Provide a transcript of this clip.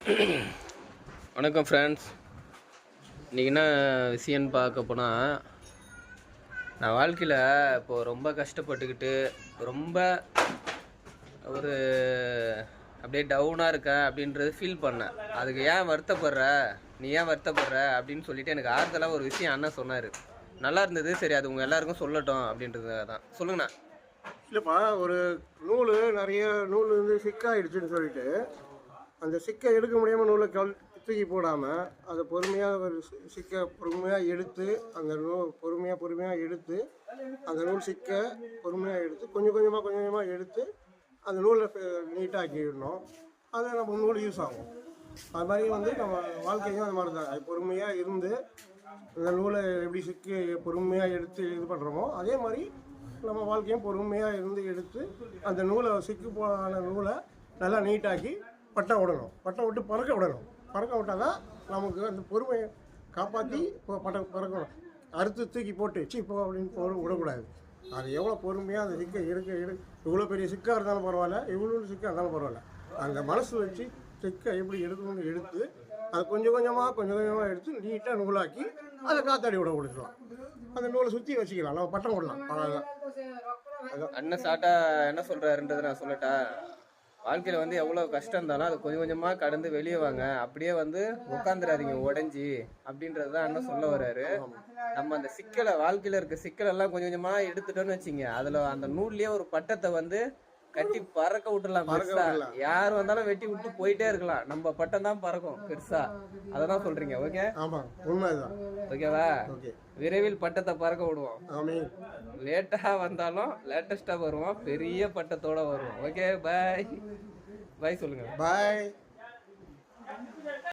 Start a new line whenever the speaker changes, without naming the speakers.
வணக்கம் ஃப்ரெண்ட்ஸ். இன்றைக்கி என்ன விஷயம்னு பார்க்க போனால், நான் வாழ்க்கையில் இப்போது ரொம்ப கஷ்டப்பட்டுக்கிட்டு ரொம்ப ஒரு அப்படியே டவுனாக இருக்கேன் அப்படின்றது ஃபீல் பண்ணேன். அதுக்கு ஏன் வருத்தப்படுற, நீ ஏன் வருத்தப்படுற அப்படின்னு சொல்லிட்டு எனக்கு ஆறுதலாக ஒரு விஷயம் அண்ணன் சொன்னார். நல்லா இருந்தது. சரி, அது உங்கள் எல்லாருக்கும் சொல்லட்டும் அப்படின்றதுக்காக தான். சொல்லுங்கண்ணா.
இல்லைப்பா, ஒரு நூல் நிறைய நூல் சிக்காயிடுச்சுன்னு சொல்லிட்டு அந்த சிக்கை எடுக்க முடியாமல் நூலை தூக்கி போடாமல் அதை பொறுமையாக ஒரு சிக்கை பொறுமையாக எடுத்து அந்த பொறுமையாக எடுத்து அந்த நூல் சிக்கை பொறுமையாக எடுத்து கொஞ்சம் கொஞ்சமாக எடுத்து அந்த நூலை நீட்டாக்கிடணும். அதை நம்ம நூல் யூஸ் ஆகும். அது மாதிரி நம்ம வாழ்க்கையும் அது மாதிரி தான். அது பொறுமையாக இருந்து அந்த நூலை எப்படி சிக்கி பொறுமையாக எடுத்து இது பண்ணுறோமோ அதே மாதிரி நம்ம வாழ்க்கையும் பொறுமையாக இருந்து எடுத்து அந்த நூலை சிக்கு போன நூலை நல்லா நீட்டாக்கி பட்டம் விடணும். பட்டம் விட்டு பறக்க விடணும். பறக்க விட்டால் தான் நமக்கு அந்த பொறுமையை காப்பாற்றி பறக்கணும். அறுத்து தூக்கி போட்டு இப்போ அப்படின்னு விடக்கூடாது. அது எவ்வளோ பொறுமையாக அந்த சிக்கை இவ்வளோ பெரிய சிக்காக இருந்தாலும் பரவாயில்ல, இவ்வளோ சிக்காக இருந்தாலும் பரவாயில்ல, அந்த மனசு வச்சு சிக்கை எப்படி எடுக்கணும்னு எடுத்து அதை கொஞ்சம் கொஞ்சமாக எடுத்து நீட்டாக நூலாக்கி அதை காத்தாடி விட கொடுக்கலாம். அந்த நூலை சுற்றி வச்சுக்கலாம், நம்ம பட்டம் விடலாம். அவ்வளோதான்.
அண்ணன் சாட்டா என்ன சொல்கிறாருன்றதை நான் சொல்லட்டா. வாழ்க்கையில் எவ்வளோ கஷ்டம் இருந்தாலும் அது கொஞ்சம் கொஞ்சமாக கடந்து வெளியே வாங்க. அப்படியே உட்காந்துடாதீங்க உடஞ்சி அப்படின்றது தான் அண்ணன் சொல்ல வர்றாரு. நம்ம அந்த சிக்கலை, வாழ்க்கையில் இருக்க சிக்கலெல்லாம் கொஞ்சம் கொஞ்சமாக எடுத்துட்டோன்னு வச்சிங்க, அதில் அந்த நூல்லையே ஒரு பட்டத்தை கட்டி பறக்க விட்டுலாம். பெருசா யார் வந்தாலும் வெட்டி விட்டு போயிட்டே இருக்கலாம். நம்ம பட்டம் தான் பறக்கும் பெருசா. அததான் சொல்றீங்க. ஓகே, ஓகேவா? விரைவில் பட்டத்தை பறக்க விடுவோம். லேட்டா வந்தாலும் லேட்டஸ்டா வருவோம். பெரிய பட்டத்தோட வருவோம். ஓகே, பாய். பாய் சொல்லுங்க.
பாய்.